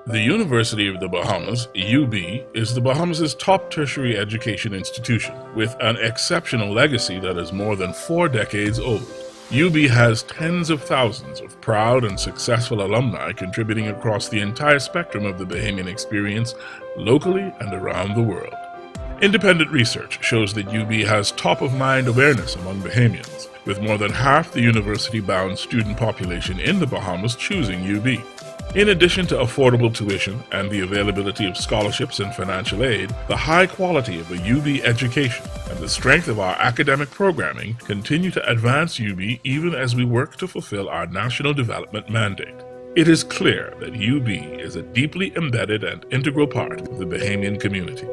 The University of the Bahamas, UB, is the Bahamas' top tertiary education institution, with an exceptional legacy that is more than 4 decades old. UB has tens of thousands of proud and successful alumni contributing across the entire spectrum of the Bahamian experience, locally and around the world. Independent research shows that UB has top-of-mind awareness among Bahamians, with more than half the university-bound student population in the Bahamas choosing UB. In addition to affordable tuition and the availability of scholarships and financial aid, the high quality of a UB education and the strength of our academic programming continue to advance UB even as we work to fulfill our national development mandate. It is clear that UB is a deeply embedded and integral part of the Bahamian community.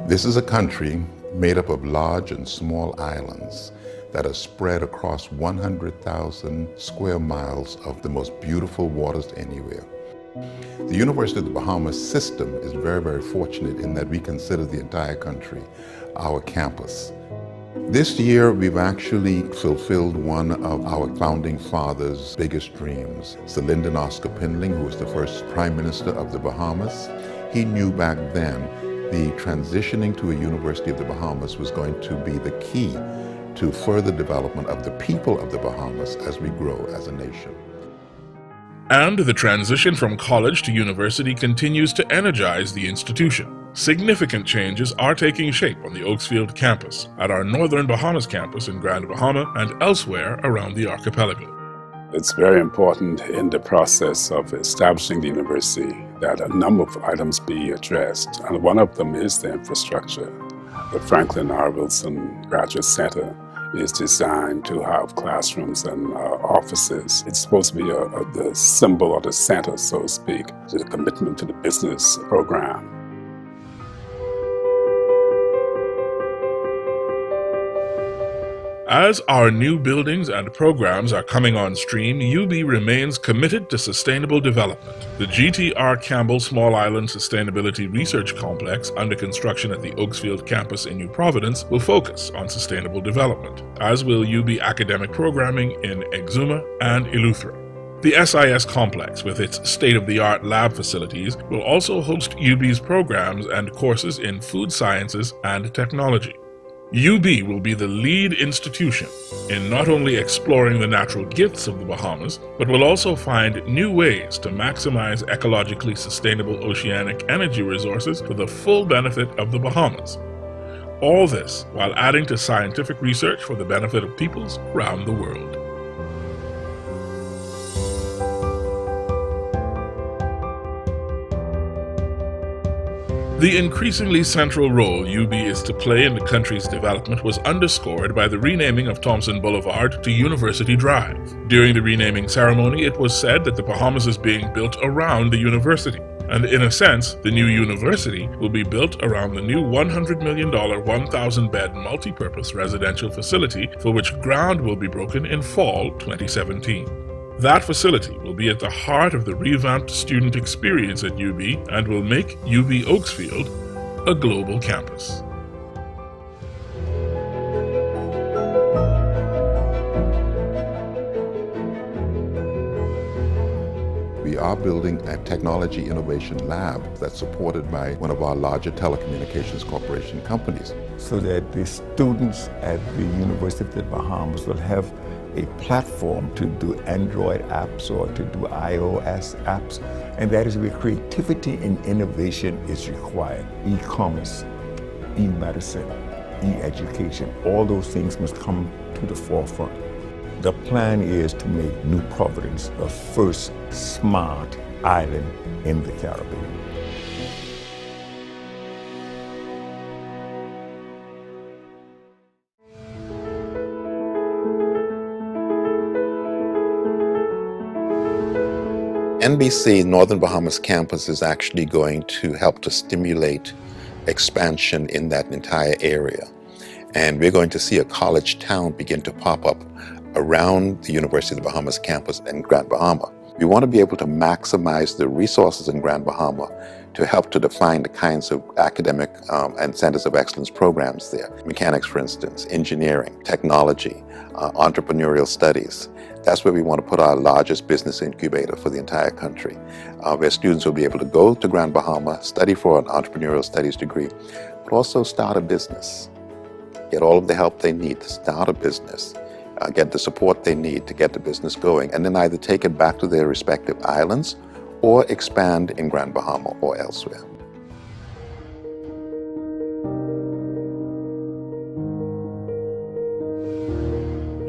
This is a country made up of large and small islands that are spread across 100,000 square miles of the most beautiful waters anywhere. The University of the Bahamas system is very, very fortunate in that we consider the entire country our campus. This year, we've actually fulfilled one of our founding fathers' biggest dreams. Sir Lyndon Oscar Pindling, who was the first Prime Minister of the Bahamas, he knew back then the transitioning to a University of the Bahamas was going to be the key to further development of the people of the Bahamas as we grow as a nation. And the transition from college to university continues to energize the institution. Significant changes are taking shape on the Oaksfield campus, at our Northern Bahamas campus in Grand Bahama, and elsewhere around the archipelago. It's very important in the process of establishing the university that a number of items be addressed, and one of them is the infrastructure. The Franklin R. Wilson Graduate Center is designed to have classrooms and offices. It's supposed to be the symbol or the center, so to speak, to the commitment to the business program. As our new buildings and programs are coming on stream, UB remains committed to sustainable development. The GT.R. Campbell Small Island Sustainability Research Complex, under construction at the Oaksfield campus in New Providence, will focus on sustainable development, as will UB academic programming in Exuma and Eleuthera. The SIS complex, with its state-of-the-art lab facilities, will also host UB's programs and courses in food sciences and technology. UB will be the lead institution in not only exploring the natural gifts of the Bahamas, but will also find new ways to maximize ecologically sustainable oceanic energy resources for the full benefit of the Bahamas. All this while adding to scientific research for the benefit of peoples around the world. The increasingly central role UB is to play in the country's development was underscored by the renaming of Thompson Boulevard to University Drive. During the renaming ceremony, it was said that the Bahamas is being built around the university. And in a sense, the new university will be built around the new $100 million 1,000-bed multi-purpose residential facility for which ground will be broken in fall 2017. That facility will be at the heart of the revamped student experience at UB and will make UB Oaksfield a global campus. We are building a technology innovation lab that's supported by one of our larger telecommunications corporation companies. So that the students at the University of the Bahamas will have a platform to do Android apps or to do iOS apps, and that is where creativity and innovation is required. E-commerce, e-medicine, e-education, all those things must come to the forefront. The plan is to make New Providence the first smart island in the Caribbean. NBC Northern Bahamas campus is actually going to help to stimulate expansion in that entire area. And we're going to see a college town begin to pop up around the University of the Bahamas campus in Grand Bahama. We want to be able to maximize the resources in Grand Bahama to help to define the kinds of academic and centers of excellence programs there. Mechanics, for instance, engineering, technology, entrepreneurial studies. That's where we want to put our largest business incubator for the entire country, where students will be able to go to Grand Bahama, study for an entrepreneurial studies degree, but also start a business, get all of the help they need to start a business, get the support they need to get the business going, and then either take it back to their respective islands or expand in Grand Bahama or elsewhere.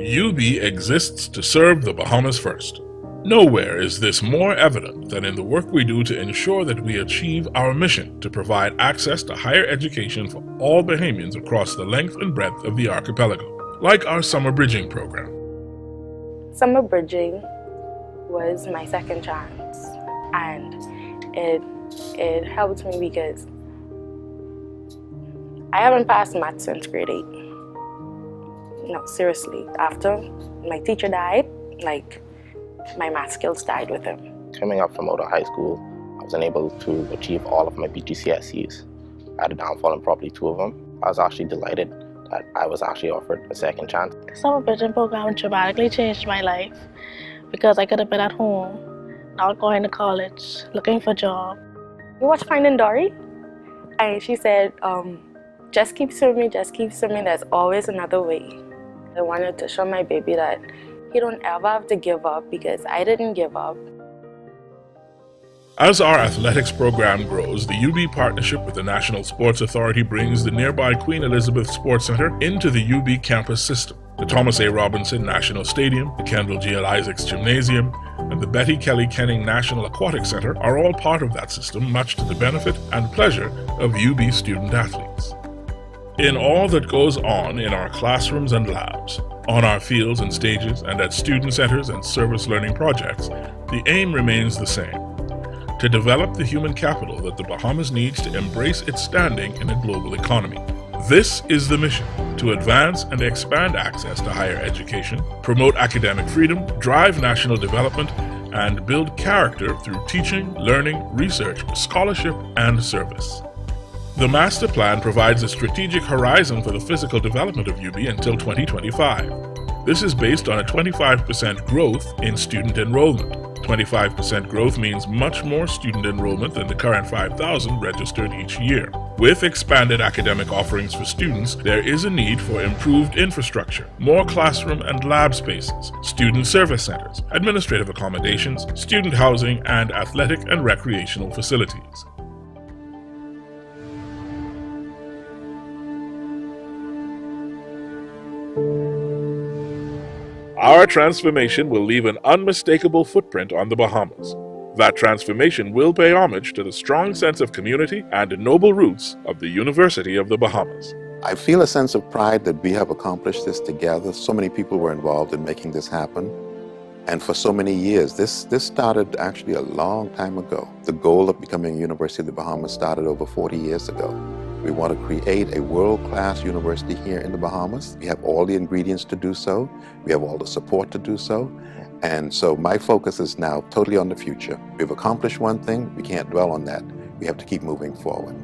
UB exists to serve the Bahamas first. Nowhere is this more evident than in the work we do to ensure that we achieve our mission to provide access to higher education for all Bahamians across the length and breadth of the archipelago, like our summer bridging program. Summer bridging was my second chance, and it helped me because I haven't passed math since grade 8. No, seriously. After my teacher died, my math skills died with him. Coming up from out of high school, I was unable to achieve all of my BGCSEs. I had a downfall in probably 2 of them. I was actually delighted that I was actually offered a second chance. The summer bridging program dramatically changed my life because I could have been at home, not going to college, looking for a job. You watch Finding Dory? And she said, just keep swimming, there's always another way. I wanted to show my baby that he don't ever have to give up, because I didn't give up. As our athletics program grows, the UB partnership with the National Sports Authority brings the nearby Queen Elizabeth Sports Center into the UB campus system. The Thomas A. Robinson National Stadium, the Kendall G. L. Isaacs Gymnasium, and the Betty Kelly Kenning National Aquatic Center are all part of that system, much to the benefit and pleasure of UB student athletes. In all that goes on in our classrooms and labs, on our fields and stages, and at student centers and service learning projects, the aim remains the same: to develop the human capital that the Bahamas needs to embrace its standing in a global economy. This is the mission: to advance and expand access to higher education, promote academic freedom, drive national development, and build character through teaching, learning, research, scholarship, and service. The master plan provides a strategic horizon for the physical development of UB until 2025. This is based on a 25% growth in student enrollment. 25% growth means much more student enrollment than the current 5,000 registered each year. With expanded academic offerings for students, there is a need for improved infrastructure, more classroom and lab spaces, student service centers, administrative accommodations, student housing, and athletic and recreational facilities. Our transformation will leave an unmistakable footprint on the Bahamas. That transformation will pay homage to the strong sense of community and noble roots of the University of the Bahamas. I feel a sense of pride that we have accomplished this together. So many people were involved in making this happen. And for so many years, this started actually a long time ago. The goal of becoming a University of the Bahamas started over 40 years ago. We want to create a world-class university here in the Bahamas. We have all the ingredients to do so. We have all the support to do so. And so my focus is now totally on the future. We've accomplished one thing, we can't dwell on that. We have to keep moving forward.